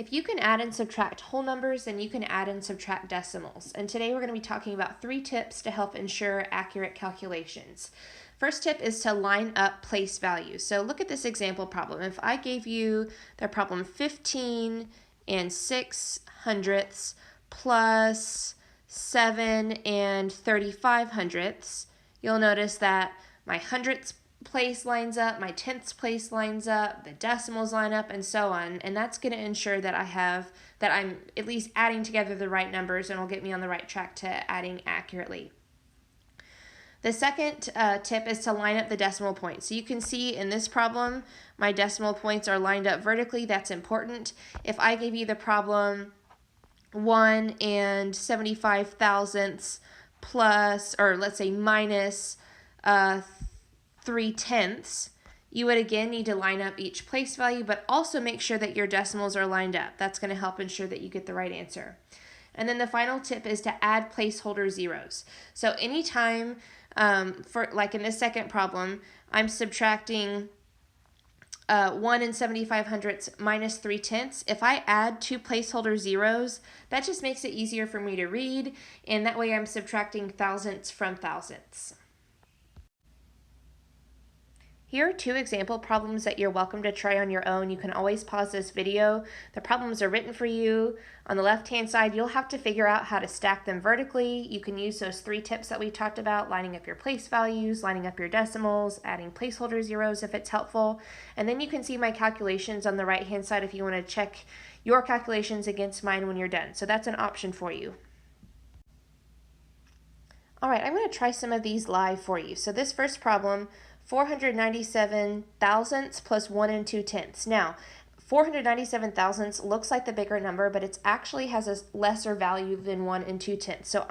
If you can add and subtract whole numbers, then you can add and subtract decimals. And today we're going to be talking about 3 tips to help ensure accurate calculations. First tip is to line up place values. So look at this example problem. If I gave you the problem 15 and 6/100ths plus 7 and 35/100ths, you'll notice that my hundredths place lines up, my tenths place lines up, the decimals line up, and so on. And that's going to ensure that I'm at least adding together the right numbers and will get me on the right track to adding accurately. The second tip is to line up the decimal points. So you can see in this problem, my decimal points are lined up vertically. That's important. If I gave you the problem 1 and 75 thousandths plus, or let's say minus 3/10ths, you would again need to line up each place value, but also make sure that your decimals are lined up. That's going to help ensure that you get the right answer. And then the final tip is to add placeholder zeros. So anytime, for like in this second problem, I'm subtracting 1 and 75/100ths minus 3/10ths. If I add 2 placeholder zeros, that just makes it easier for me to read, and that way I'm subtracting thousandths from thousandths. Here are 2 example problems that you're welcome to try on your own. You can always pause this video. The problems are written for you. On the left-hand side, you'll have to figure out how to stack them vertically. You can use those 3 tips that we talked about, lining up your place values, lining up your decimals, adding placeholder zeros if it's helpful. And then you can see my calculations on the right-hand side if you want to check your calculations against mine when you're done. So that's an option for you. All right, I'm going to try some of these live for you. So this first problem, 497 thousandths plus 1 and 2/10ths. Now, 497 thousandths looks like the bigger number, but it actually has a lesser value than 1 and 2/10ths. So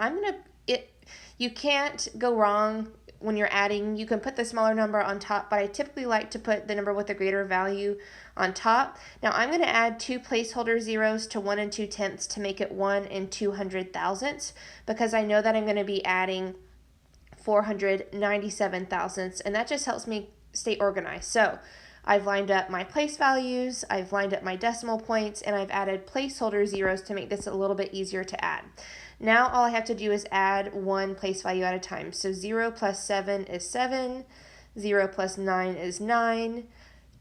you can't go wrong when you're adding. You can put the smaller number on top, but I typically like to put the number with the greater value on top. Now I'm going to add 2 placeholder zeros to 1 and 2/10ths to make it 1 and 200 thousandths, because I know that I'm going to be adding 497 thousandths, and that just helps me stay organized. So I've lined up my place values, I've lined up my decimal points, and I've added placeholder zeros to make this a little bit easier to add. Now all I have to do is add 1 place value at a time. So 0 plus 7 is 7, 0 plus 9 is 9,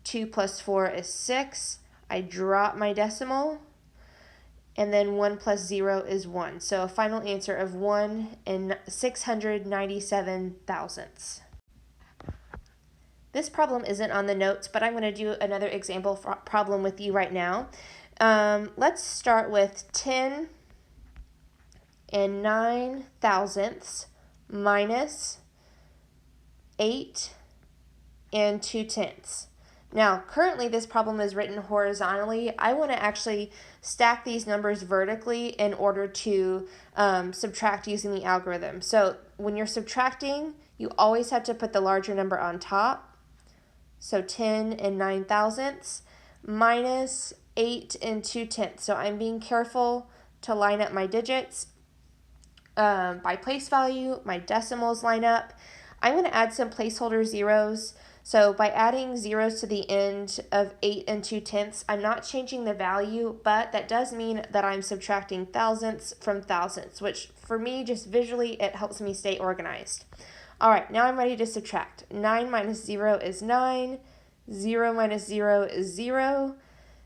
2 plus 4 is 6. I drop my decimal, and then 1 plus 0 is 1. So a final answer of 1 and 697 thousandths. This problem isn't on the notes, but I'm going to do another example problem with you right now. Let's start with 10 and 9 thousandths minus 8 and 2/10ths. Now, currently this problem is written horizontally. I want to actually stack these numbers vertically in order to subtract using the algorithm. So when you're subtracting, you always have to put the larger number on top. So 10 and 9 thousandths minus 8 and 2/10ths. So I'm being careful to line up my digits by place value. My decimals line up. I'm going to add some placeholder zeros. So by adding zeros to the end of 8 and 2/10ths, I'm not changing the value, but that does mean that I'm subtracting thousandths from thousandths, which for me, just visually, it helps me stay organized. All right, now I'm ready to subtract. 9 minus 0 is 9, 0 minus 0 is 0,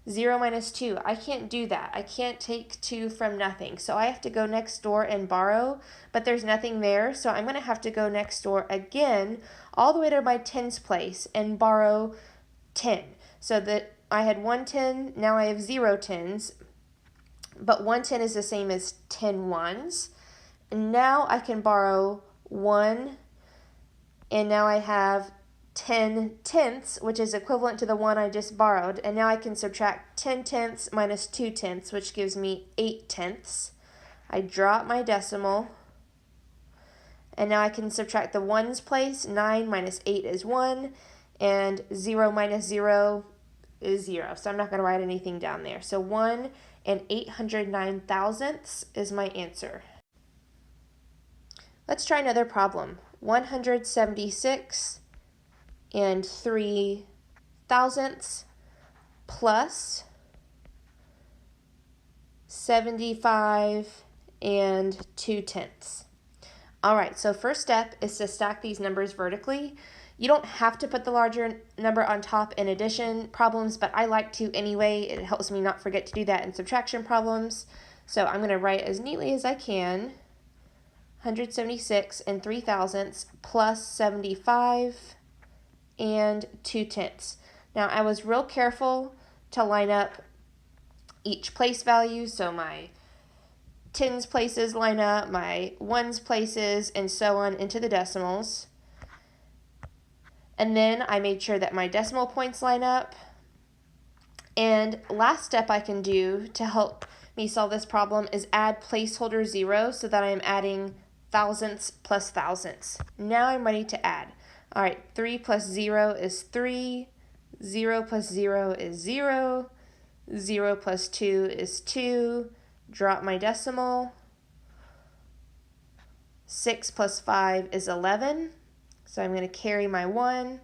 0 minus 2. I can't do that. I can't take 2 from nothing. So I have to go next door and borrow, but there's nothing there. So I'm going to have to go next door again all the way to my tens place and borrow 10. So that I had 1 10, now I have 0 tens, but 1 10 is the same as 10 ones. And now I can borrow 1, and now I have 10 tenths, which is equivalent to the 1 I just borrowed, and now I can subtract 10 tenths minus 2 tenths, which gives me 8 tenths. I drop my decimal, and now I can subtract the 1's place. 9 minus 8 is 1, and 0 minus 0 is 0, so I'm not going to write anything down there. So 1 and 809 thousandths is my answer. Let's try another problem. 176 and 3 thousandths plus 75, and 2/10. All right, so first step is to stack these numbers vertically. You don't have to put the larger number on top in addition problems, but I like to anyway. It helps me not forget to do that in subtraction problems. So I'm going to write as neatly as I can, 176 and 3/1000 plus 75 and 2/10. Now I was real careful to line up each place value, so my tens places line up, my ones places, and so on into the decimals. And then I made sure that my decimal points line up. And last step I can do to help me solve this problem is add placeholder 0 so that I'm adding thousandths plus thousandths. Now I'm ready to add. All right, 3 plus 0 is 3, 0 plus 0 is 0, 0 plus 2 is 2, drop my decimal. 6 plus 5 is 11, so I'm going to carry my 1.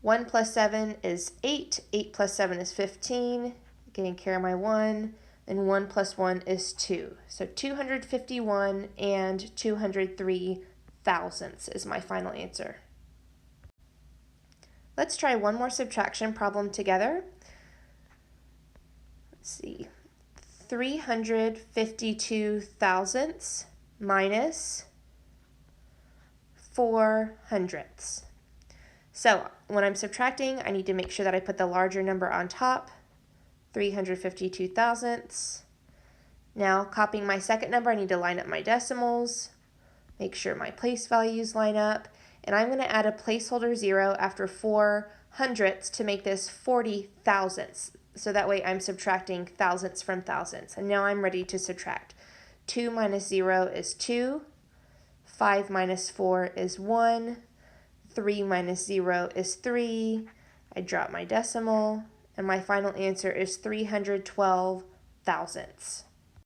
1 plus 7 is 8, 8 plus 7 is 15, getting carry my 1, and 1 plus 1 is 2. So 251 and 203 thousandths is my final answer. Let's try one more subtraction problem together. Let's see. 352 thousandths minus 4 hundredths. So when I'm subtracting, I need to make sure that I put the larger number on top, 352 thousandths. Now, copying my second number, I need to line up my decimals, make sure my place values line up, and I'm going to add a placeholder 0 after 4 hundredths to make this 40 thousandths. So that way I'm subtracting thousandths from thousandths. And now I'm ready to subtract. 2 minus 0 is 2, 5 minus 4 is 1, 3 minus 0 is 3, I drop my decimal, and my final answer is 312 thousandths.